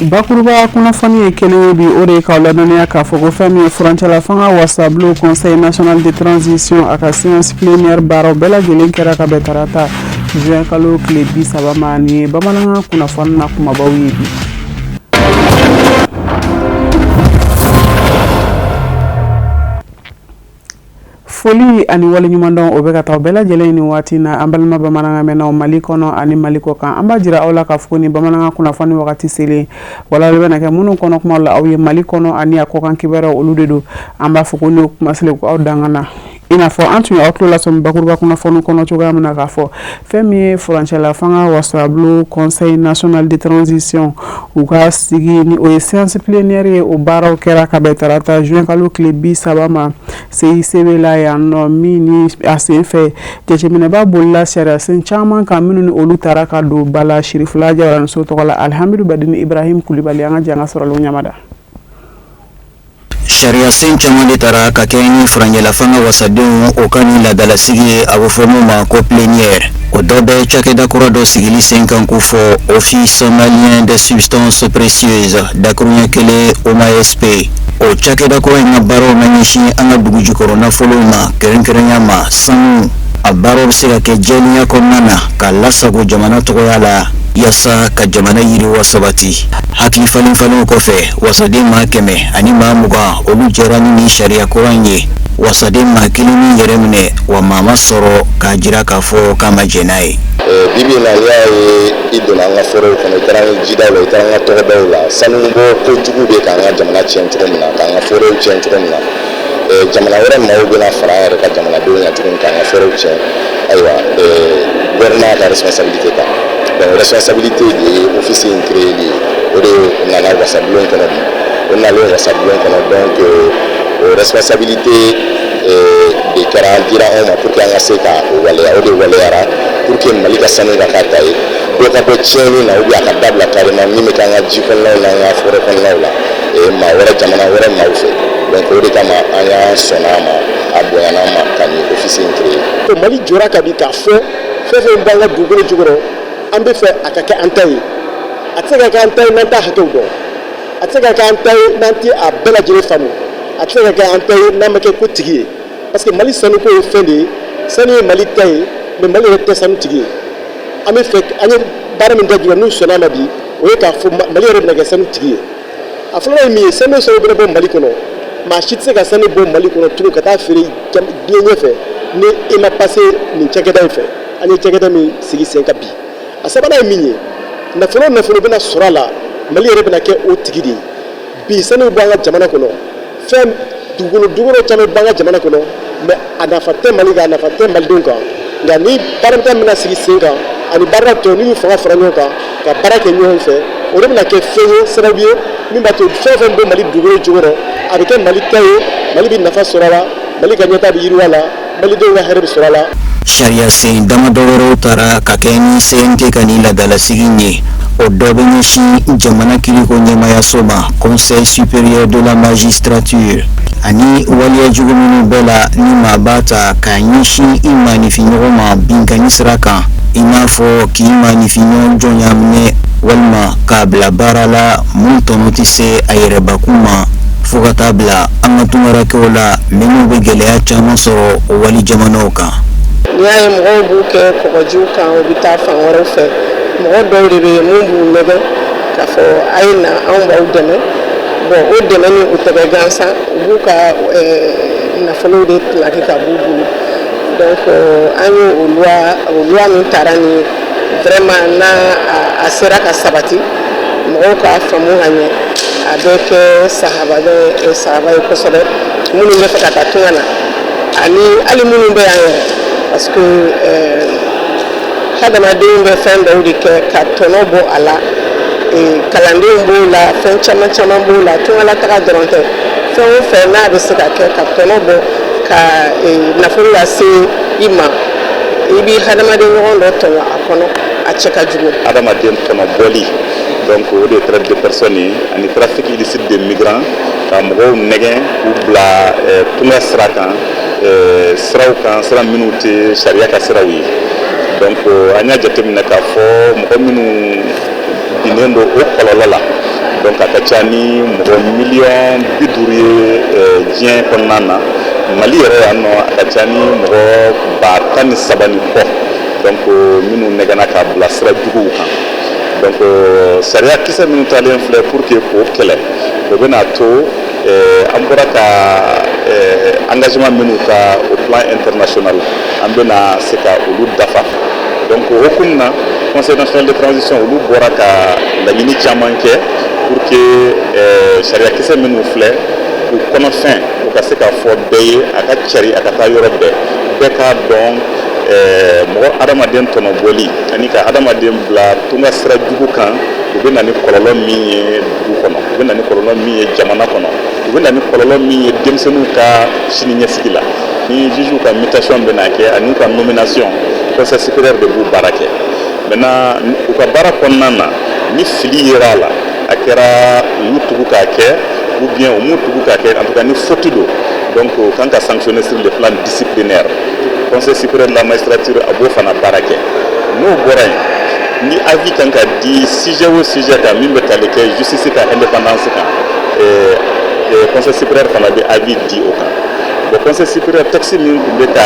Bakuruba kunnafoni ye kelen bi o de ka ladɔnniya k'a fɔ ko fɛn min ye furancɛla fanga wasabilo conseil national de transition a ka séance plénière baaraw bɛɛ lajɛlen kɛra ka bɛn tarata juin kalo tile 30 ma nin ye bamanankan kunnafoni na kumabaw ye bi. Foli ani waleɲumandɔn o bɛ ka taa bɛɛ lajɛlen ni waati na an balima bamanankan mɛnnaw Mali kɔnɔ ani Mali kɔ kan an b'a jira aw la k'a fɔ ni bamanankan kunnafoni wagati selen wala bɛ na kɛ minnu kɔnɔ kuma la aw ye Mali kɔnɔ ani a kɔkan kibaruyaw olu de don an b'a fɔ ko n'o kuma selen ko aw dangana i n'a fɔ an tun y'aw tulo lasɔmi bakuruba kunnafoni kɔnɔ cogoya min na k'a fɔ fɛn min ye furancɛla fanga wasabilo conseil national de transition u ka sigi ni o ye séance plénière ye o baaraw kɛra ka bɛn tarata juin kalo tile 30 ma CICB la yan nɔ min ni a sen fɛ jateminɛba bolila sariya sen caman kan minnu ni olu taara ka don bala Sirifula Jawaramuso tɔgɔ la Alhamidu Badini Ibrahim Kulibali an ka janga sɔrɔlo ɲamada. Sariya sen caman de taara ka kɛ ni furancɛla fanga wasadenw o ka ni ladalasigi ye a bɛ fɔ min ma ko plénière o dɔ bɛ cakɛda kura dɔ sigili sen kan k'o fɔ office malien des substances précieuses dakuruɲɛ kelen OMASP o cakɛda kura in ka baaraw na ɲɛsin an ka dugu jukɔrɔ nafolow ma kɛrɛnkɛrɛnya ma sanu a baaraw bɛ se ka kɛ jɛlenya kɔnɔna na ka lasago jamana tɔgɔya la yasa ka jamana yiriwa sabati hakili falen kɔfɛ wasaden maa 100 ani maa 20 olu jɛra ni sariya kura ye wasaden maa 1 ni yɛrɛ minɛ wa maa ma sɔrɔ k'a jira k'a fɔ k'a ma jɛn n'a ye. Bibi na y'a ye i donna an ka forow kɔnɔ i taara an ka jidaw la i taara an ka tɔgɔdaw la sanu bɔ kojugu bɛ k'an ka jamana tiɲɛ cogo min na k'an ka forow tiɲɛ cogo min na jamana wɛrɛ maaw bɛna fara an yɛrɛ ka jamanadenw kan tuguni k'an ka forow tiɲɛ ayiwa gouvernement ka responsabilité ta donc responsabilité de ye office in créé de o de nana wasabilon kɔnɔ bi o nalen wasabilon kɔnɔ donc o responsabilité de kɛra an dira anw ma pour que an ka se ka o waleya o de waleyara pour que Mali ka sanu ka k'a ta ye dɔ ka bɔ tiɲɛni na ou bien a ka dabila carrément min bɛ kɛ an ka ji kɔnɔnaw n'an ka forêt kɔnɔnaw la maa wɛrɛ jamana wɛrɛ maaw fɛ donc o de kama an y'an sɔnna a ma a bonyana a ma ka nin office in créé. Mali jɔra ka bi k'a fɔ fɛn fɛn b'an ka dugukolo jukɔrɔ an bɛ fɛ a ka kɛ an ta ye a tɛ se ka kɛ an ta ye n'an t'a hakɛw dɔn a tɛ se ka kɛ an ta ye n'an tɛ a bɛɛ lajɛlen faamu a tɛ se ka kɛ an ta ye n'an ma kɛ ko tigi ye parce que Mali sanuko ye fɛn de ye sanu ye Mali ta ye mais Mali yɛrɛ tɛ sanu tigi ye an bɛ fɛ an ye baara min da jumɛn n'u sɔnna a ma bi o ye k'a fɔ Mali yɛrɛ bɛna kɛ sanu tigi ye a filanan ye min ye sanu bɛna bɔ Mali kɔnɔ maa si tɛ se ka sanu bɔ Mali kɔnɔ tugun ka taa feere diɲɛ ɲɛfɛ ni i ma passé nin cakɛda in fɛ an ye cakɛda min sigi sen kan bi a sabanan ye min ye nafolo bɛna sɔrɔ a la Mali yɛrɛ bɛna kɛ o tigi de ye bi sanu b'an ka jamana kɔnɔ fɛn dugukolo caman b'an ka jamana kɔnɔ mais a nafa tɛ Mali kan a nafa tɛ Malidenw kan nka ni baarada bɛna sigi sen kan ani baarada tɔ n'u fanga fara ɲɔgɔn kan ka baara kɛ ɲɔgɔn fɛ o de bɛna kɛ fɛn ye sababu ye min b'a to fɛn fɛn bɛ Mali dugukolo jukɔrɔ a bɛ kɛ Mali ta ye Mali bɛ nafa sɔrɔ a la Mali ka ɲɛtaa bɛ yiriwa la Malidenw ka hɛrɛ bɛ sɔrɔ a la. Sariya sen damadɔ wɛrɛw taara ka kɛ ni CNT ka ni ladalasigi ye o dɔ bɛ ɲɛsin jamana kiriko ɲɛmayaso ma Conseil supérieur de la magistrature ani waliya jugu minnu bɛɛ la ni maa b'a ta k'a ɲɛsin i maanifinɲɔgɔn ma binkani sira kan i n'a fɔ k'i maanifinɲɔgɔn jɔnya minɛ walima k'a bila baara la mun tɔnɔ tɛ se a yɛrɛbakun ma fo ka taa bila an ka tungarakɛw la minnu bɛ gɛlɛya caman sɔrɔ o wali jamanaw kan. N'i y'a ye mɔgɔw b'u kɛ kɔgɔjiw kan u bɛ taa fan wɛrɛw fɛ mɔgɔ dɔw de bɛ yen mun b'u nɛgɛ k'a fɔ a ye na anw b'aw dɛmɛ bon o dɛmɛ ni o tɛ bɛ gansan u b'u ka nafolow de pilaki ka b'u bolo donc an ye o loi min taara ni vraiment n'a a sera ka sabati mɔgɔw k'a faamu ka ɲɛ a bɛ kɛ sahaba ye kosɛbɛ minnu bɛ fɛ ka taa tunga na ani hali minnu bɛ yan yɛrɛ parce que hadamadenw bɛ fɛn dɔw de kɛ ka tɔnɔ bɔ a la kalandenw b'o la fɛn caman b'o la tungala taga dɔrɔn tɛ fɛn o fɛn n'a bɛ se ka kɛ ka tɔnɔ bɔ ka nafolo lase i ma i b'i hadamaden ɲɔgɔn dɔ tɔnɔ a kɔnɔ a cɛ ka jugu. Hadamaden tɔnɔ bɔli donc o de traite de personnes ye ani trafic illicite de migrants ka mɔgɔw nɛgɛn k'u bila tunga sira kan siraw kan sira minnu tɛ sariya ka siraw ye donc an y'a jateminɛ k'a fɔ mɔgɔ minnu binnen don o kɔlɔlɔ la donc a ka ca ni mɔgɔ miliyɔn 50 ye diɲɛ kɔnɔna na Mali yɛrɛ yan nɔ a ka ca ni mɔgɔ 13 ni kɔ donc minnu nɛgɛnna ka bila sira juguw kan donc sariya kisɛ minnu talen filɛ pour que k'o kɛlɛ o bɛna to an bɔra ka engagement minnu ta au plan international an bɛna se ka olu dafa donc o hukumu na Conseil national de transition olu bɔra ka laɲini caman kɛ pour que sariya kisɛ minnu filɛ u kɔnɔfɛn u ka se ka fɔ bɛɛ ye a ka cari a ka taa yɔrɔ bɛɛ k'a dɔn mɔgɔ adamaden tɔnɔbɔli ani ka adamaden bila tunga sira jugu kan u bɛ na ni kɔlɔlɔ min ye dugu kɔnɔ u bɛ na ni kɔlɔlɔ min ye jamana kɔnɔ u bɛ na ni kɔlɔlɔ min ye denmisɛnninw ka siniɲɛsigi la ni juges ka mutation bɛ na kɛ ani ka nomination conseil supérieur de b'u baara kɛ maintenant u ka baara kɔnɔna na ni fili yera a la a kɛra u y'u tugu k'a kɛ ou bien u m'u tugu k'a kɛ en tout cas ni faute do donc u kan ka sanctionner sur le plan disciplinaire Conseil supérieur de la magistrature a b'o fana baara kɛ n'o bɔra yen ni avis kan ka di sujet o sujet kan min bɛ tali kɛ justice ka indépendance kan Conseil supérieur fana bɛ avis di o kan bon Conseil supérieur texte min tun bɛ ka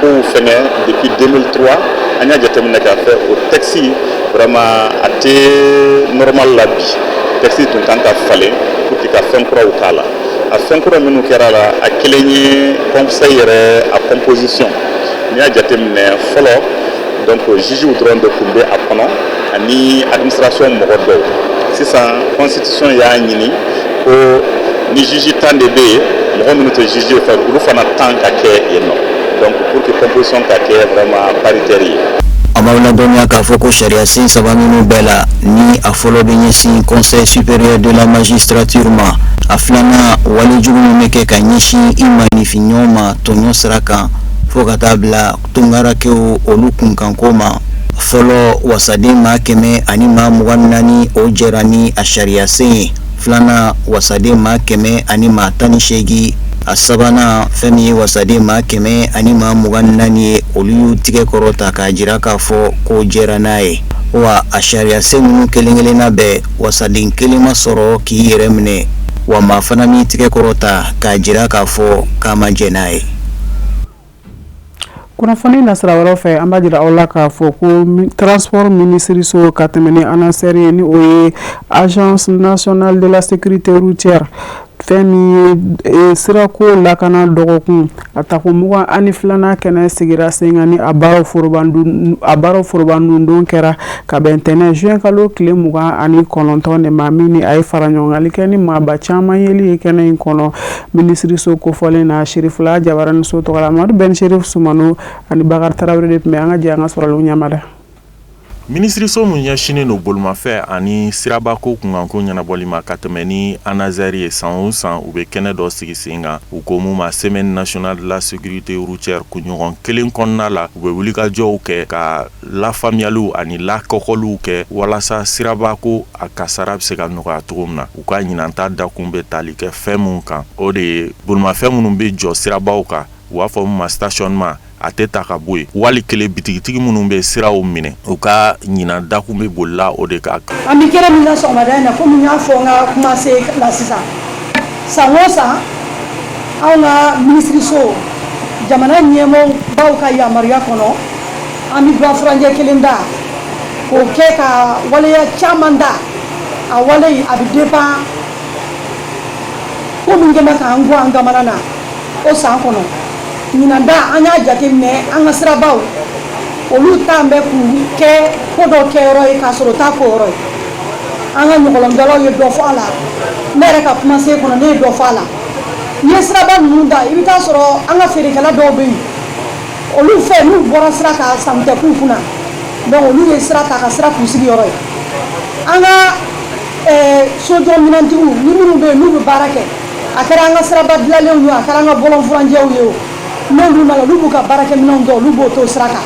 kow fɛngɛ depuis 2003 an y'a jateminɛ k'a fɛ o texte vraiment a tɛ normal la bi texte tun kan ka falen pour que ka fɛn kuraw k'a la a fɛn kura minnu kɛra la a kelen ye conseil yɛrɛ a composition n'i y'a jateminɛ fɔlɔ donc juges dɔrɔn de tun bɛ a kɔnɔ ani administration mɔgɔ dɔw sisan constitution y'a ɲini ko ni juge 10 de bɛ yen mɔgɔ minnu tɛ juge fɛ olu fana 10 ka kɛ yen nɔ donc pour que composition ka kɛ vraiment paritaire ye. Amawla dɔnniya k'a fɔ ko sariya sen 3 minnu bɛɛ la ni a fɔlɔ bɛ ɲɛsin Conseil supérieur de la magistrature ma a filanan wale jugu min bɛ kɛ ka ɲɛsin i manifiɲɔgɔn ma tɔɲɔ sira kan fo ka taa bila tungarakɛw olu kunkanko ma fɔlɔ wasaden maa 100 ani maa 24 o jɛra ni a sariya sen ye filanan wasaden maa 100 ani maa 18 a sabanan fɛn min ye wasaden maa 100 ani maa 24 ye olu y'u tigɛ kɔrɔta k'a jira k'a fɔ ko jɛra n'a ye wa a sariya sen minnu kelen-kelenna bɛɛ wasaden kelen ma sɔrɔ k'i yɛrɛ minɛ wa maa fana m'i tigɛ kɔrɔta k'a jira k'a fɔ k'a ma jɛ n'a ye. Kunnafoni nasira wɛrɛw fɛ an b'a jira aw la k'a fɔ ko transport ministériso ka tɛmɛ ni ANASER ye ni o ye agence nationale de la sécurité routière fɛn min ye sirako lakana dɔgɔkun a tako 22 kɛnɛ sigira sen kan ni a baaraw forobandon kɛra ka bɛn ntɛnɛn juin kalo tile 29 de ma min ni a ye fara ɲɔgɔngali kɛ ni maaba caman yeli ye kɛnɛ in kɔnɔ minisiriso kofɔlen na Sherifula Jabara so tɔgɔ la Amadu Ben Sherif Sumano ani Bakari Tarawele de tun bɛ an ka jɛ an ka sɔrɔliw ɲamada. Minisiriso mun ɲɛsinen no bolimafɛn ani sirabako kunkanko ɲɛnabɔli ma ka tɛmɛ ni ANASER ye san o san u bɛ kɛnɛ dɔ sigi sen kan u ko mun ma semaine nationale de la sécurité routière kunɲɔgɔn kelen kɔnɔna la u bɛ wulikajɔw kɛ ka lafaamuyaliw ani lakɔkɔliw kɛ walasa sirabako a kasara bɛ se ka nɔgɔya cogo min na u ka ɲinanta dakun bɛ tali kɛ fɛn mun kan o de ye bolimafɛn minnu bɛ jɔ sirabaw kan u b'a fɔ mun ma stationnement a tɛ ta ka bɔ yen wali kelen bitigitigi minnu bɛ siraw minɛ u ka ɲina dakun bɛ bolila o de ka kan. An bɛ kɛnɛ min na sɔgɔmada in na komi n y'a fɔ n ka kumasen la sisan san o san anw ka minisiriso jamana ɲɛmɔgɔbaw ka yamaruya kɔnɔ an bɛ dɔ furancɛ kelen da k'o kɛ ka waleya caman da a wale a bɛ dépend ko min kɛmɛ k'an bɔ an kamana na o san kɔnɔ. Ɲinanda an y'a jateminɛ an ka sirabaw olu t'an bɛ k'u kɛ ko dɔ kɛyɔrɔ ye k'a sɔrɔ o t'a kɛyɔrɔ ye an ka ɲɔgɔlɔnjalaw ye dɔ fɔ a la ne yɛrɛ ka kumasen kɔnɔ ne ye dɔ fɔ a la n'i ye siraba ninnu da i bɛ taa sɔrɔ an ka feerekɛla dɔw bɛ yen olu fɛ n'u bɔra sira ka sanu tɛ k'u kunna donc olu ye sira ta ka sira k'u sigiyɔrɔ ye an ka sojɔ minɛntigiw ni minnu bɛ yen n'u bɛ baara kɛ a kɛra an ka siraba dilanlenw ye a kɛra an ka bɔlɔnfurancɛw ye o n'olu nana olu b'u ka baarakɛminɛnw dɔn olu b'o to sira kan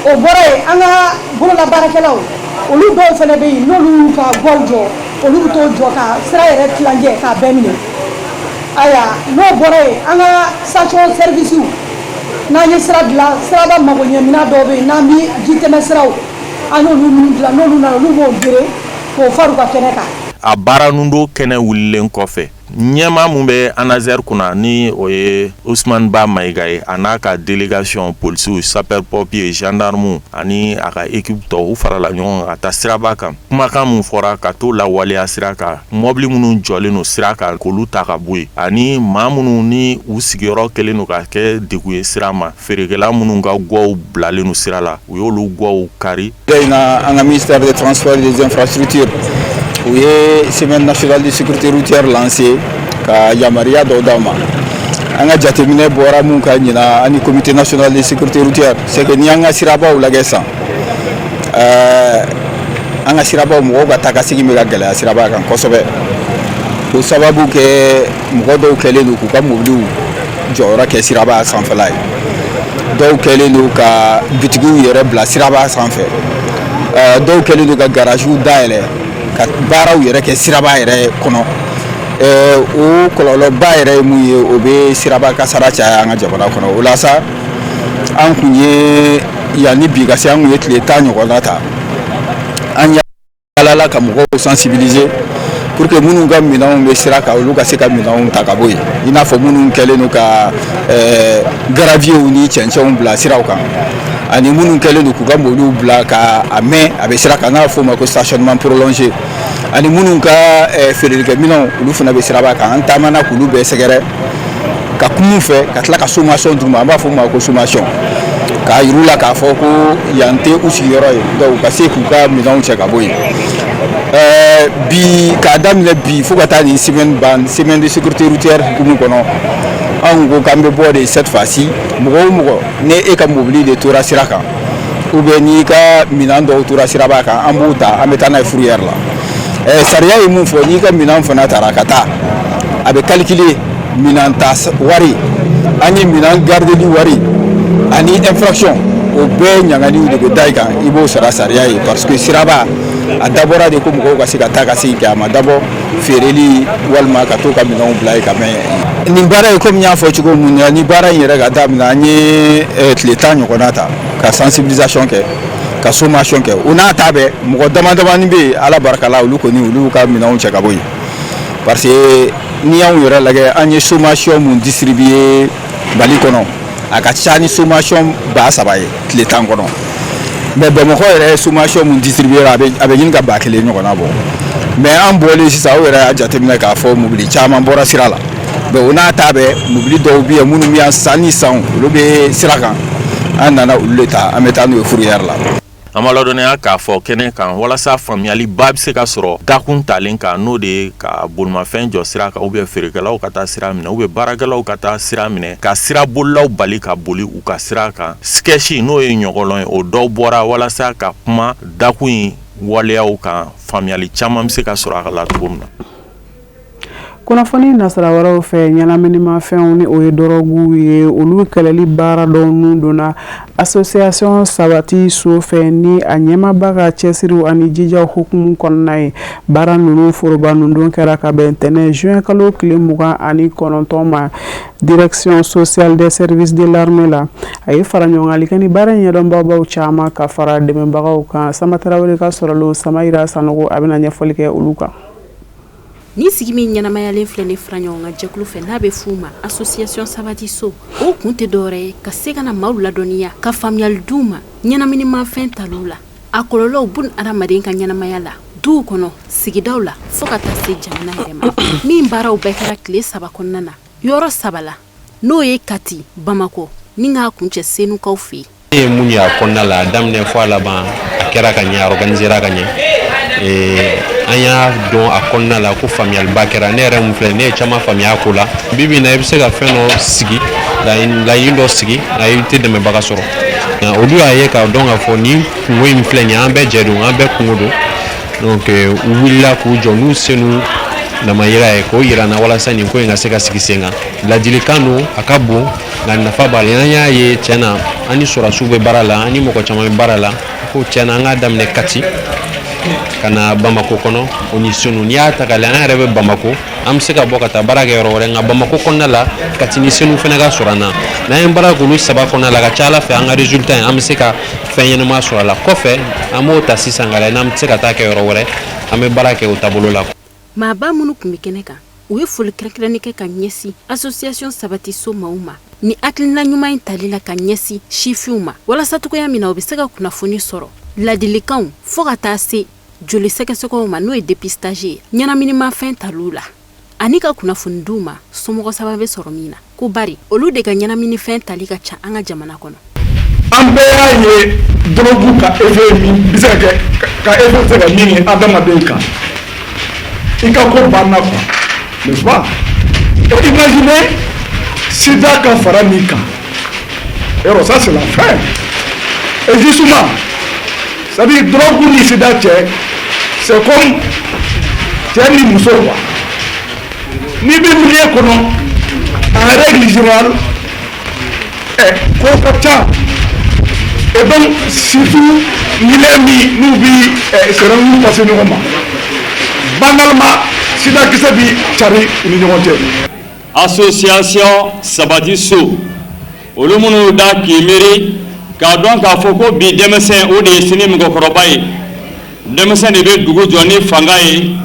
o bɔra yen an ka bolola baarakɛlaw olu dɔw fana bɛ yen n'olu y'u ka guwaw jɔ olu bɛ t'o jɔ ka sira yɛrɛ tilancɛ k'a bɛɛ minɛ aya n'o bɔra yen an ka station service n'an ye sira dilan siraba magoɲɛminɛn dɔw bɛ yen n'an bɛ jitɛmɛ siraw an y'olu minnu dilan n'olu nana olu b'o gere k'o fara u ka kɛnɛ kan. a baara nun do kɛnɛ wulilen kɔfɛ ɲɛma mun bɛ Anazer kunna ni o ye Ousmane Ba Maïga ye a n'a ka délégation policiers sapeur pompier gendarme ani a ka équipe tɔw u farala ɲɔgɔn kan ka taa siraba kan kumakan mun fɔra ka to lawaleya sira kan mɔbili minnu jɔlen no sira kan k'olu ta ka bɔ yen ani maa minnu ni u sigiyɔrɔ kɛlen no ka kɛ degun ye sira ma feerekɛla minnu ka gɔw bilalen no sira la u y'olu gɔw kari. An ka ministère des transports et des infrastructures u ye semaine nationale de sécurité routière lancé ka yamaruya dɔw d'aw ma an ka jateminɛ bɔra mun ka ɲina ani comité national de sécurité routière c'est que ni an ka sirabaw lagɛ san an ka sirabaw mɔgɔw ka taa ka segin bɛ ka gɛlɛya siraba kan kosɛbɛ o sababu kɛ mɔgɔ dɔw kɛlen don k'u ka mobiliw jɔyɔrɔ kɛ siraba sanfɛla ye dɔw kɛlen don ka bitigiw yɛrɛ bila siraba sanfɛ dɔw kɛlen don ka garaziw dayɛlɛ ka baaraw yɛrɛ kɛ siraba yɛrɛ kɔnɔ o kɔlɔlɔba yɛrɛ ye mun ye o bɛ siraba kasara caya an ka jamana kɔnɔ o la sa an kun ye yanni bi ka se an kun ye tile 10 ɲɔgɔnna ta an yalala ka mɔgɔw sensibiliser pour que minnu ka minɛnw bɛ sira kan olu ka se ka minɛnw ta ka bɔ yen i n'a fɔ minnu kɛlen don ka garaviers ni cɛncɛnw bila siraw kan ani minnu kɛlen don k'u ka mobiliw bila ka a mɛn a bɛ sira kan n'a fɔ o ma ko stationnement prolongé ani minnu ka feerelikɛminɛnw olu fana bɛ siraba kan an taamana k'olu bɛɛ sɛgɛrɛ ka kum'u fɛ ka tila ka sommation d'u ma an b'a fɔ o ma ko sommation k'a yir'u la k'a fɔ ko yan tɛ u sigiyɔrɔ ye donc ka se k'u ka minɛnw cɛ ka bɔ yen bi k'a daminɛ bi fo ka taa nin semaine de sécurité routière hukumu kɔnɔ anw ko k'an bɛ bɔ de cette fois-ci mɔgɔ o mɔgɔ ni e ka mobili de tora sira kan ou bien n'i ka minɛn dɔw tora siraba kan an b'u ta an bɛ taa n'a ye fourrière la sariya ye mun fɔ n'i ka minɛn fana tara ka taa a bɛ calculer minɛn ta wari an ye minɛn gardeli wari ani infraction o bɛɛ ɲaganiw de bɛ da i kan i b'o sara sariya ye parce que siraba a dabɔra de ko mɔgɔw ka se ka taa ka segin kɛ a ma dabɔ feereli walima ka to ka minɛnw bila yen ka mɛn nin baara ye komi n y'a fɔ cogo min na ni baara in yɛrɛ ka daminɛ an ye tile 10 ɲɔgɔnna ta ka sensibilisation kɛ ka sommation kɛ o n'a ta bɛɛ mɔgɔ damadamani bɛ yen ala barika la olu kɔni olu ka minɛnw cɛ ka bɔ yen parce que n'i y'anw yɛrɛ lajɛ an ye sommation mun distribuer Mali kɔnɔ a ka ca ni sommation 3,000 ye tile 10 kɔnɔ mais Bamakɔ yɛrɛ sommation mun distribuer a bɛ ɲini ka 1,000 ɲɔgɔnna bɔ mais an bɔlen sisan o yɛrɛ y'a jateminɛ k'a fɔ mobili caman bɔra sira la mais o n'a ta bɛɛ mobili dɔw bɛ yen minnu bɛ yan san ni san olu bɛ sira kan an nana olu de ta an bɛ taa n'u ye fourrière la. An b'a ladɔnniya k'a fɔ kɛnɛ kan walasa faamuyaliba bɛ se ka sɔrɔ dakun talen kan n'o de ye ka bolimafɛn jɔ sira kan feerekɛlaw ka taa sira minɛ baarakɛlaw ka taa sira minɛ ka sira bolilaw bali ka boli u ka sira kan sketch n'o ye ɲɔgɔlɔn ye o dɔw bɔra walasa ka kuma dakun in waleyaw kan faamuyali caman bɛ se ka sɔrɔ a la cogo min na. Kunnafoni nasara wɛrɛw fɛ ɲɛnaminimafɛnw ni o ye dɔrɔguw ye olu kɛlɛli baara dɔw nun donna association sabati so fɛ ni a ɲɛmaba ka cɛsiriw ani jijaw hukumu kɔnɔna ye baara ninnu foroba nundon kɛra ka bɛn ntɛnɛn juin kalo tile 29 ma direction sociale des services de l'armée la a ye fara ɲɔgɔn kɛ ni baara ɲɛdɔnbagaw caman ka fara dɛmɛbagaw kan Samatarawele ka sɔrɔlo Samayira Sanogo a bɛna ɲɛfɔli kɛ olu kan. Ni sigi min ɲɛnamayalen filɛ ne fara ɲɔgɔn kan jɛkulu fɛ n'a bɛ f'u ma association sabati so o kun tɛ dɔwɛrɛ ye ka se ka na maaw ladɔnniya ka faamuyali d'u ma ɲɛnaminimafɛn tal'u la a kɔlɔlɔw bun adamaden ka ɲɛnamaya la duw kɔnɔ sigidaw la fo ka taa se jamana yɛrɛ ma min baaraw bɛɛ kɛra tile 3 kɔnɔna na yɔrɔ 3 la n'o ye Kati Bamako ni k'a kuncɛ Senukaw fɛ ye mun y'a kɔnɔna la daminɛ fɔ a laban a kɛra ka ɲɛ a organisera ka ɲɛ an y'a dɔn a kɔnɔna la ko faamuyaliba kɛra ne yɛrɛ mun filɛ ne ye caman faamuya ko la bibi na i bɛ se ka fɛn dɔ sigi laɲini dɔ sigi i tɛ dɛmɛbaga sɔrɔ olu y'a ye k'a dɔn k'a fɔ ni kungo in filɛ nin ye an bɛɛ jɛ don an bɛɛ kungo don donc u wulila k'u jɔ n'u senu namayira ye k'o yira na walasa nin ko in ka se ka sigi sen kan ladilikan don a ka bon nka nafa b'a la an y'a ye tiɲɛ na an ni sɔrɔsiw bɛ baara la an ni mɔgɔ caman bɛ baara la ko tiɲɛ na an k'a daminɛ Kati ka na Bamako kɔnɔ o ni Senu n'i y'a ta k'a lajɛ an yɛrɛ bɛ Bamako an bɛ se ka bɔ ka taa baara kɛ yɔrɔ wɛrɛ nka Bamako kɔnɔna la Kati ni Senu fana ka sɔrɔ an na n'an ye baara k'olu 3 kɔnɔna la ka ca Ala fɛ an ka résultat ye an bɛ se ka fɛn ɲɛnama sɔrɔ a la kɔfɛ an b'o ta sisan ka lajɛ n'an bɛ se ka taa kɛ yɔrɔ wɛrɛ an bɛ baara kɛ o taabolo la. maa ba minnu kun bɛ kɛnɛ kan u ye foli kɛrɛnkɛrɛnni kɛ ka ɲɛsin association sabatiso maaw ma ni hakilina ɲuman in tali la ka ɲɛsin sifinw ma walasa cogoya min na u bɛ se ka kunnafoni sɔrɔ ladilikanw fo ka taa se joli sɛgɛsɛgɛw ma n'o ye dépistage ye ɲɛnaminimafɛn tal'u la ani ka kunnafoni d'u ma somɔgɔ saba bɛ sɔrɔ min na ko bari olu de ka ɲɛnaminifɛn tali ka ca an ka jamana kɔnɔ. An bɛɛ y'a ye drogue ka effet min bɛ se ka kɛ ka effet bɛ se ka min ye adamaden kan i ka ko banna quoi n'est-ce pas? Imaginez sida ka fara min kan yɔrɔ ça c'est la fin et justement c'est-à-dire drogue ni sida cɛ c'est comme cɛ ni muso quoi ni bɛ milieu kɔnɔ en règle générale ko ka ca. Et donc, surtout, nous serons passés nous banalement, si la kisabi chari union. Association Sabatiso, Olumuno da Kimeri, car donc à Foko bi Demessen ou des cinémas Gokorobaye, Demessen de Dugu Johnny Fangaye,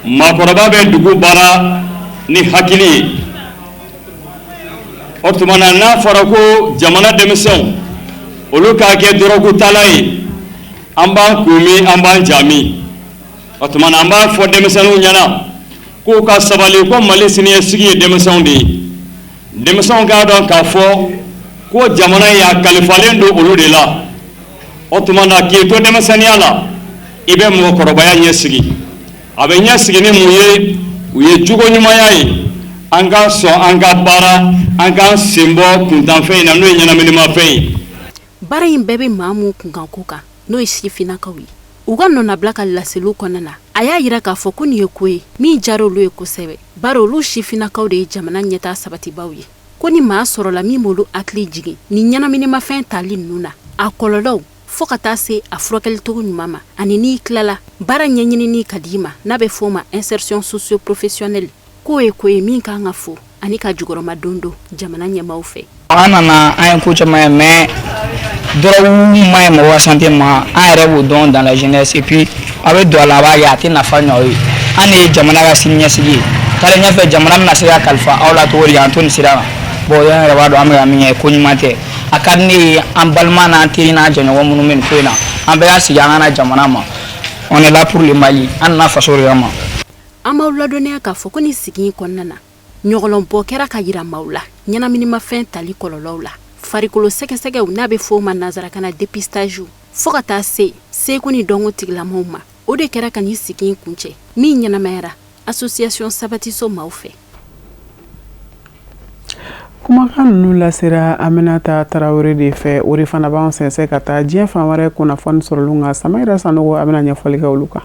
Makoroba Dugu Bara, ni Hakili. Ottomana na Farako, Jamana Demessen. Olu ka kɛ dɔrɔgu tala ye an b'an kumi an b'an jami o tuma na an b'a fɔ denmisɛnninw ɲɛna k'u ka sabali ko Mali siniɲɛsigi ye denmisɛnw de ye denmisɛnw k'a dɔn k'a fɔ ko jamana in a kalifalen don olu de la o tuma na k'i to denmisɛnniya la i bɛ mɔgɔkɔrɔbaya ɲɛsigi a bɛ ɲɛsigi ni mun ye u ye jogo ɲumanya ye an ka sɔn an ka baara an k'an sen bɔ kuntanfɛn in na n'o ye ɲɛnaminimafɛn ye. Bara in bɛɛ bɛ maa mun kunkan ko kan n'o ye sifinnakaw ye u ka nɔnabila ka laseliw kɔnɔna na a y'a yira k'a fɔ ko nin ye ko ye min diyara olu ye kosɛbɛ bari olu sifinnakaw de ye jamana ɲɛtaa sabatibaw ye ko ni maa sɔrɔla min b'olu hakili jigin ni ɲɛnaminimafɛn tali ninnu na a kɔlɔlɔw fo ka taa se a furakɛlicogo ɲuman ma ani n'i tilala baara ɲɛɲinini ka di ma n'a bɛ fɔ o ma insertion socio-professionnelle k'o ye ko ye min kan ka fo ani ka jukɔrɔma don don jamana ɲɛmaaw fɛ. An nana an ye ko caman ye mais drogue ma ye mɔgɔ santé ma an yɛrɛ b'o dɔn dans la jeunesse et puis a bɛ don a la a b'a ye a tɛ nafa ɲɛ o ye an de ye jamana ka siniɲɛsigi ye taalen ɲɛfɛ jamana bɛna se ka kalifa aw la cogo di an to nin sira kan bon an yɛrɛ b'a dɔn an bɛ ka min kɛ ko ɲuman tɛ a ka di ne ye an balima n'an teri n'an jɛɲɔgɔn minnu bɛ nin ko in na an bɛɛ y'a sigi an ka na jamana ma on est là pour le Mali an nana faso de kama. An b'aw ladɔnniya k'a fɔ ko nin sigi in kɔnɔna na ɲɔgɔlɔnbɔ kɛra ka yira maaw la ɲɛnaminimafɛn tali kɔlɔlɔw la farikolo sɛgɛsɛgɛw n'a bɛ fɔ o ma nanzarakan na dépistage fo ka taa se seko ni dɔnko tigilamaw ma o de kɛra ka nin sigi in kuncɛ min ɲɛnamayara association sabatiso maaw fɛ. Kumakan ninnu lasera Aminata Tarawele de fɛ o de fana b'an sɛnsɛn ka taa diɲɛ fan wɛrɛ kunnafoni sɔrɔlu kan Samayira Sanogo a bɛna ɲɛfɔli kɛ olu kan.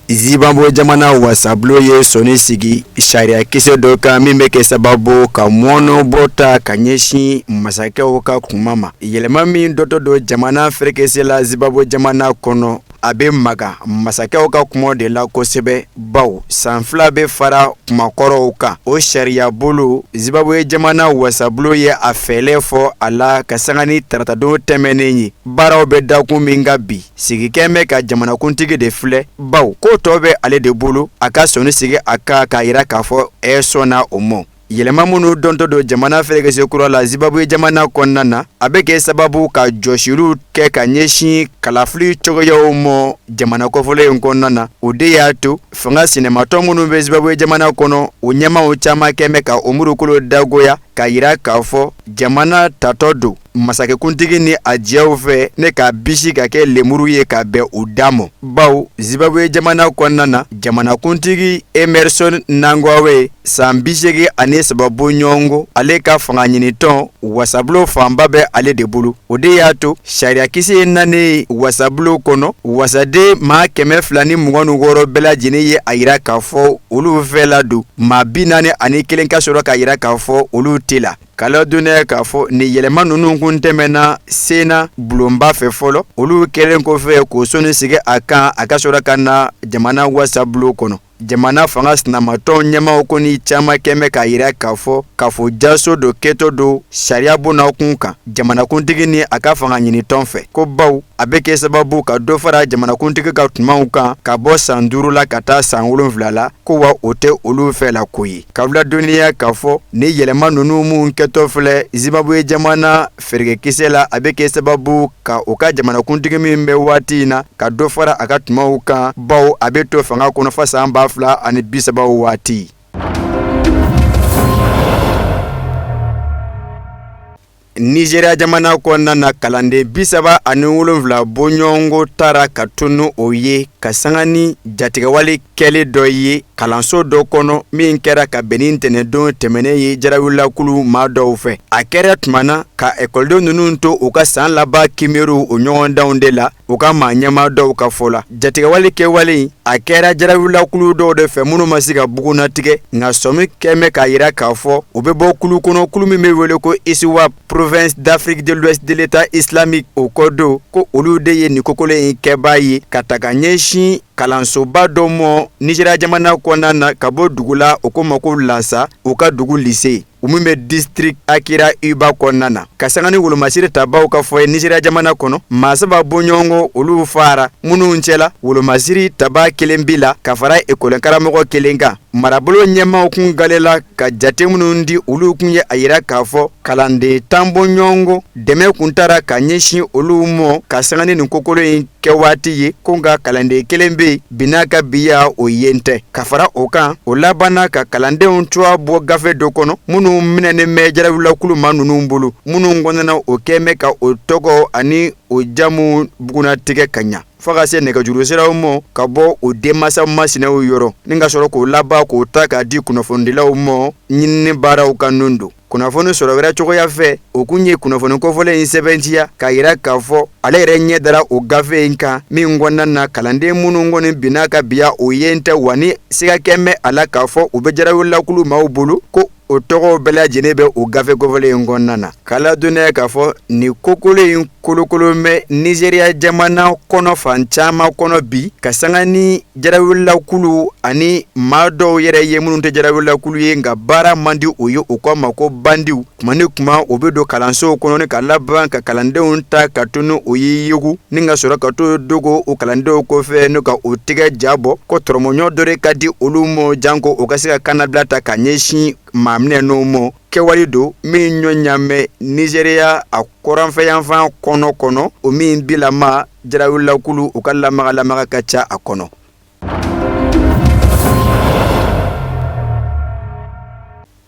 Zimbabwe jamana wasablo ye soni sigi sharia kise doka mime ke sababu ka mwono bota kanyeshi masake oka kumama yelema min doto do jamana frekese la Zimbabwe jamana kono abe maga masake oka kumo de la kosebe baw sanfla be fara kumakoro oka o sharia bolo Zimbabwe jamana wasablo ye afele fo ala kasangani taratado temenenyi bara obe daku minga bi sigi keme ka jamana kuntigi de fle baw ko tobe ale de bolo aka soni sigi aka ka ira ka fo sona omo yelema munu donto do jamana felegese kura la Zimbabwe jamana konnana abeke sababu ka joshiru ke ka nyeshi kalafli chogoyo omo jamana ko fole nkonnana ode yato fanga sinema to munu be Zimbabwe jamana kono unyama uchama keme ka omuru kulo dagoya ka ira ka fo jamana tatodo masake kuntigi ni ajiaw fe ne ka bisi ka ke lemuru ye ka be udamo baw Zimbabwe jamana konnana jamana kuntigi Emerson Nangwawe sambisege ane sababu nyongo ale ka fanga nyini ton wasablo famba be ale de bulu ode yato sharia kisi nane wasablo kono wasade ma keme flani mugonu goro bela jini ye ayira ka fo ulu fela du ma binane ane kelen ka soro ka ayira ka fo ulu tila kala dune ka fo ni yelema nunu kuntemena sena bulomba fe folo olu kelen ko fe ko soni sige aka soro kana jamana wasablo kono jamana fanga sinamatɔn ɲɛmaw ni caman kɛmɛ ka yira k'a fɔ jaso do kɛtɔ do sariya bona kun kan jamanakuntigi ni a ka fanga ɲinitɔn fɛ ko baw a bɛ kɛ sababu ka dɔ fara jamanakuntigi ka tumaw kan ka bɔ san 5 la ka taa san 7 la ko wa o tɛ olu fɛ la ko ye kabila dɔnniya k'a fɔ ni yɛlɛma ninnu mun kɛtɔ filɛ Zimbabwe jamana feerekisɛ la a bɛ kɛ sababu ka o ka jamanakuntigi min bɛ waati in na ka dɔ fara a ka tumaw kan baw a bɛ to fanga kɔnɔ fa san 2030 waati. Nigeria jamana kɔnɔna na kalanden 37 bɔɲɔgɔnko taara ka tunu o ye ka sanga ni jatigɛwale kɛli dɔ ye kalanso dɔ kɔnɔ min kɛra ka bɛn ni ntɛnɛndon tɛmɛnen ye jarawilakulu maa dɔw fɛ a kɛra tumana ka ekɔliden ninnu to u ka san laban kimeru o ɲɔgɔndanw de la u ka maa ɲɛma dɔw ka fɔ la jatigɛwale kɛwale a kɛra jarawilakulu dɔw de fɛ minnu ma se ka bugunatigɛ nka sɔmi kɛmɛ k'a yira k'a fɔ u bɛ bɔ kulu kɔnɔ kulu min bɛ wele ko ISWAP province d'Afrique de l'Ouest de l'État islamique o kɔdo ko olu de ye nin kokolo in kɛbaa ye ka ta ka ɲɛsin kalansoba dɔ mɔ Nigeria jamana kɔnɔna na ka bɔ dugu la o ko ma ko Lansa o ka dugu lycée u min bɛ district Akira Uba kɔnɔna na ka sanga ni wolomasiri tabaw ka fɔ ye Nigeria jamana kɔnɔ maa saba bɔɲɔgɔnko olu fara minnu cɛla wolomasiri taba kelen bi la ka fara ekɔli karamɔgɔ kelen kan marabolo ɲɛmaw kun galela ka jate minnu di olu kun ye a yira k'a fɔ kalanden 10 bɔɲɔgɔnko dɛmɛ kun taara ka ɲɛsin olu mɔ ka sanga ni nin kokolo in kɛ waati ye ko nka kalanden kelen bɛ yen bin'a ka biya o yen tɛ ka fara o kan o labanna ka kalandenw cogoya bɔ gafe dɔ kɔnɔ minnu minɛnen bɛ jarawilakulu maa ninnu bolo minnu kɔnɔna o kɛmɛ ka o tɔgɔ ani o jamu bugunatigɛ ka ɲa fo ka se nɛgɛjuru siraw mɔ ka bɔ o denmansaw masinɛw yɔrɔ ni ka sɔrɔ k'o laban k'o ta k'a di kunnafonidilaw mɔ ɲinini baaraw ka nun don kunnafoni sɔrɔ wɛrɛ cogoya fɛ o kun ye kunnafoni kofɔlen in sɛbɛntiya k'a yira k'a fɔ ale yɛrɛ ɲɛ dara o gafe in kan min kɔnɔna na kalanden minnu kɔni binna ka biya o yen tɛ wa ni siga kɛ bɛ a la k'a fɔ u bɛ jarawilakulu maaw bolo ko o tɔgɔw bɛɛ lajɛlen bɛ o gafe kofɔlen in kɔnɔna na k'ala donnaya k'a fɔ nin kokolo in kolokololen bɛ Nigeria jamana kɔnɔ fan caman kɔnɔ bi ka sanga ni jarawilakulu ani maa dɔw yɛrɛ ye minnu tɛ jarawilakulu ye nka baara man di o ye o kɔ ma ko bandiw kuma ni kuma o bɛ don kalansow kɔnɔ ni ka laban ka kalandenw ta ka to ni o ye yegu ni ka sɔrɔ ka to dogo o kalandenw kɔfɛ n'o ka o tigɛ ja bɔ ko tɔrɔmɔɲɔ dɔ de ka di olu mɔ janko o ka se ka kanabila ta ka ɲɛsin maa minɛ n'o mɔ kɛwale don min ɲɔ ɲamɛ Nigeria a kɔrɔnfɛyanfan kɔnɔ o min bilama jarawilakulu u ka lamaga ka ca a kɔnɔ.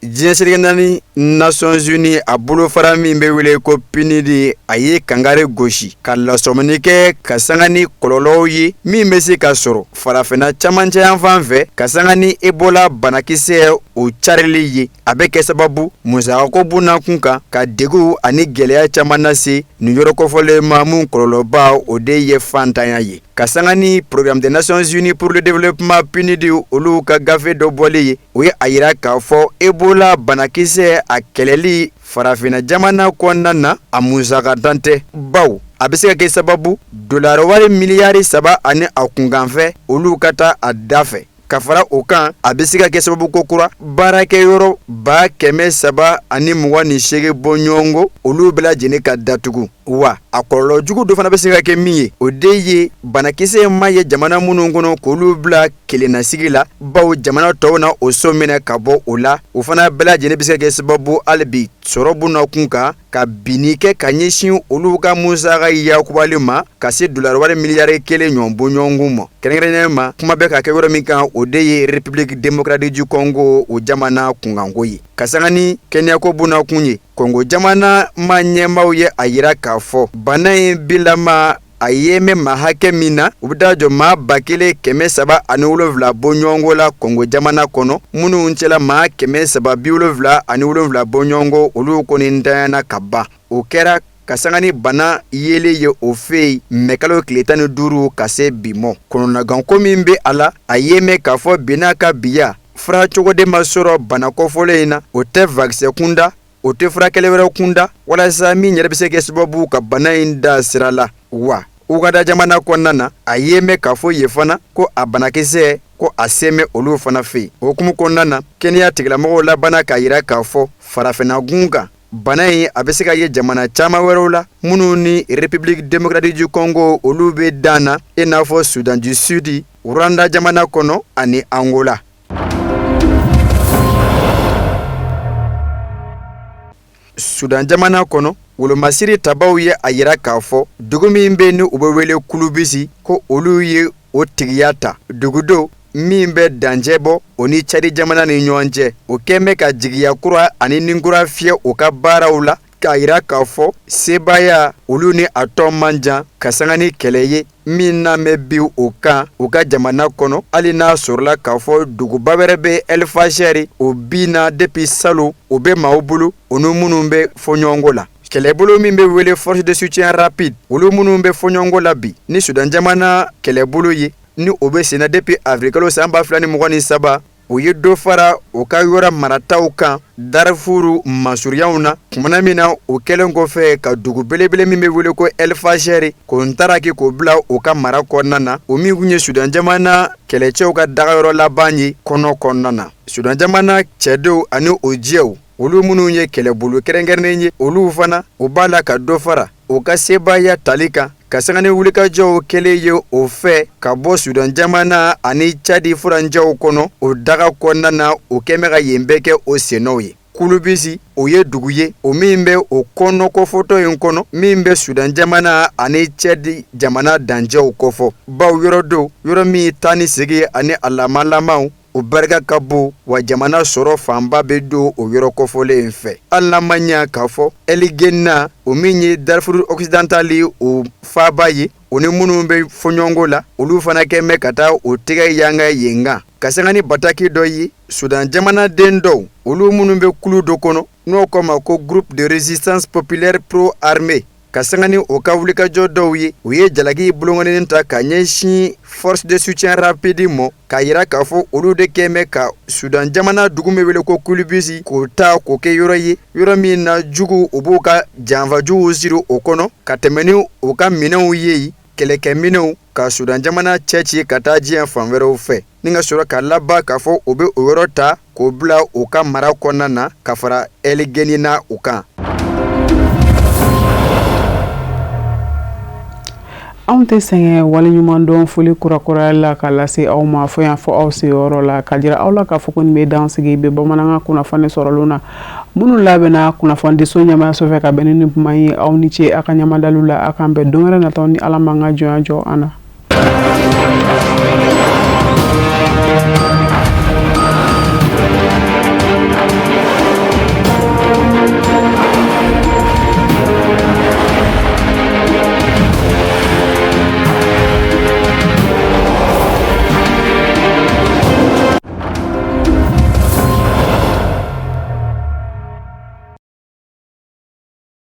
Diɲɛsirige naani Nations Unies a bolofara min bɛ wele ko PNUD a ye kangare gosi ka lasɔmini kɛ ka sanga ni kɔlɔlɔw ye min bɛ se ka sɔrɔ farafinna camancɛ yan fan fɛ ka sanga ni Ebola banakisɛ o carili ye a bɛ kɛ sababu musakako bunna kun kan ka degun ani gɛlɛya caman lase nin yɔrɔ kɔfɔlen ma mun kɔlɔlɔba o de ye fantanya ye ka sanga ni Programme des Nations Unies pour le développement PNUD olu ka gafe dɔ bɔlen ye o ye a yira k'a fɔ Ebola banakisɛ a kɛlɛli farafinna jamana kɔnɔna na a musaka dan tɛ baw a bɛ se ka kɛ sababu dollar wari miliyari 3 ani a kunkanfɛ olu ka taa a da fɛ ka fara o kan a bɛ se ka kɛ sababu ko kura baarakɛyɔrɔ 128 bɔɲɔgɔnko olu bɛɛ lajɛlen ka datugu wa a kɔlɔlɔ jugu dɔ fana bɛ se ka kɛ min ye o de ye banakisɛ ma ye jamana minnu kɔnɔ k'olu bila kelennasigi la baw jamana tɔw na o so minɛ ka bɔ o la o fana bɛɛ lajɛlen bɛ se ka kɛ sababu hali bi sɔrɔ bunna kun kan ka binni kɛ ka ɲɛsin olu ka musaka yakubali ma ka se dollar wari miliyari 1 ɲɔgɔn bɔɲɔgɔnko ma kɛrɛnkɛrɛnnen ma kuma bɛ ka kɛ yɔrɔ min kan o de ye République démocratique du Congo o jamana kunkanko ye ka sanga ni kɛnɛyako bunna kun ye Congo jamana ma ɲɛmaw ye a yira k'a fɔ bana in bilama a ye mɛ maa hakɛ min na u bɛ taa jɔ maa 307 bɔɲɔgɔnko la Congo jamana kɔnɔ minnu cɛla maa 377 bɔɲɔgɔnko olu kɔni ntanyana ka ban o kɛra ka sanga ni bana yele ye o fɛ yen kalo tile 15 ka se bi mɔ kɔnɔnaganko min bɛ a la a ye mɛ k'a fɔ bin'a ka biya fura cogo de ma sɔrɔ bana kɔfɔlen in na o tɛ vaccin kunda o tɛ furakɛli wɛrɛ kunda walasa min yɛrɛ bɛ se kɛ sababu ka bana in da sira la wa Uganda jamana kɔnɔna na a ye mɛn k'a fɔ ye fana ko a banakisɛ ko a se mɛ olu fana fɛ o hukumu kɔnɔna na Kenya tigilamɔgɔw labana k'a yira k'a fɔ farafinna gun kan bana in a bɛ se ka ye jamana caman wɛrɛw la minnu ni République démocratique du Congo olu bɛ dan na i n'a fɔ Sudan du Sud, Rwanda jamana kɔnɔ ani Angola. Sudan jamana kɔnɔ wolomasiri tabaw ye a yira k'a fɔ dugu min bɛ ni u bɛ wele Kulubisi ko olu ye o tigiya ta dugudo min bɛ dancɛ bɔ o ni Cadi jamana ni ɲɔgɔn cɛ o kɛn bɛ ka jigiya kura ani ninkura fiyɛ u ka baaraw la k'a yira k'a fɔ sebaya olu ni a tɔ man jan ka sanga ni kɛlɛ ye min na mɛ bi o kan u ka jamana kɔnɔ hali n'a sɔrɔla k'a fɔ duguba wɛrɛ bɛ El Fasher o bina depuis salo o bɛ maaw bolo o ni minnu bɛ fɔɲɔgɔnko la. Kɛlɛbolo min bɛ wele force de soutien rapide olu minnu bɛ fɔɲɔgɔnko la bi ni Sudan jamana kɛlɛbolo ye ni o bɛ senna depuis avril kalo san 2023 o ye dɔ fara o ka yɔrɔ marataw kan Darfuru masuruyaw na kumana min na o kɛlen kɔfɛ ka dugu belebele min bɛ wele ko El Fasher k'o ntaraki k'o bila o ka mara kɔnɔna na o min kun ye Sudan jamana kɛlɛcɛw ka dagayɔrɔ laban ye kɔnɔna na. Sudan jamana cɛdenw ani o jɛw olu minnu ye kɛlɛbolo kɛrɛnkɛrɛnnen ye olu fana o b'a la ka dɔ fara o ka sebaya tali kan ka sanga ni wulikajɔw kɛlen ye o fɛ ka bɔ Sudan jamana ani Cadi furanjɛw kɔnɔ o daga kɔnɔna na o kɛn bɛ ka yen bɛɛ kɛ o sennɔw ye. Kulubisi o ye dugu ye o min bɛ o kɔnɔ kɔfɔtɔ in kɔnɔ min bɛ Sudan jamana ani Cadi jamana dancɛw kɔfɔ baw yɔrɔ do yɔrɔ min taa ni segin ani a lamalamaw o barika ka bon wa jamana sɔrɔ fanba bɛ don o yɔrɔ kɔfɔlen in fɛ hali n'a ma ɲɛ k'a fɔ Eligena o min ye Darfur occidental o faaba ye o ni minnu bɛ fɔɲɔgɔnko la olu fana kɛn bɛ ka taa o tɛgɛ yanga yen kan ka sanga ni bataki dɔ ye Sudan jamana den dɔw olu minnu bɛ kulu dɔ kɔnɔ n'o kɔ ma ko groupe de résistance populaire pro armée ka sanga ni o ka wulikajɔ dɔw ye u ye jalaki bolongɔninen ta ka ɲɛsin force de soutien rapide mɔ k'a yira k'a fɔ olu de kɛn bɛ ka Sudan jamana dugu min wele ko Kulubisi k'o ta k'o kɛ yɔrɔ ye yɔrɔ min na jugu u b'u ka janfajuguw siri o kɔnɔ ka tɛmɛ ni u ka minɛnw ye kɛlɛkɛminɛnw ka Sudan jamana cɛci ka taa diɲɛ fan wɛrɛw fɛ ni ka sɔrɔ ka laban k'a fɔ u bɛ o yɔrɔ ta k'o bila u ka mara kɔnɔna na ka fara Eligena u kan. Anw tɛ sɛgɛn waleɲuman dɔn foli kurakuraya la ka lase aw ma fo yan fɔ aw seyɔrɔ la ka jira aw la k'a fɔ ko nin bɛ dansigi bɛ bamanankan kunnafoni sɔrɔlen na minnu labɛnna kunnafonidiso ɲɛmaaya sɔfɛ ka bɛn ni kuma ye aw ni ce a ka ɲamadaliw la a k'an bɛn don wɛrɛ nataw ni Ala m'an ka jɔnya jɔ an na.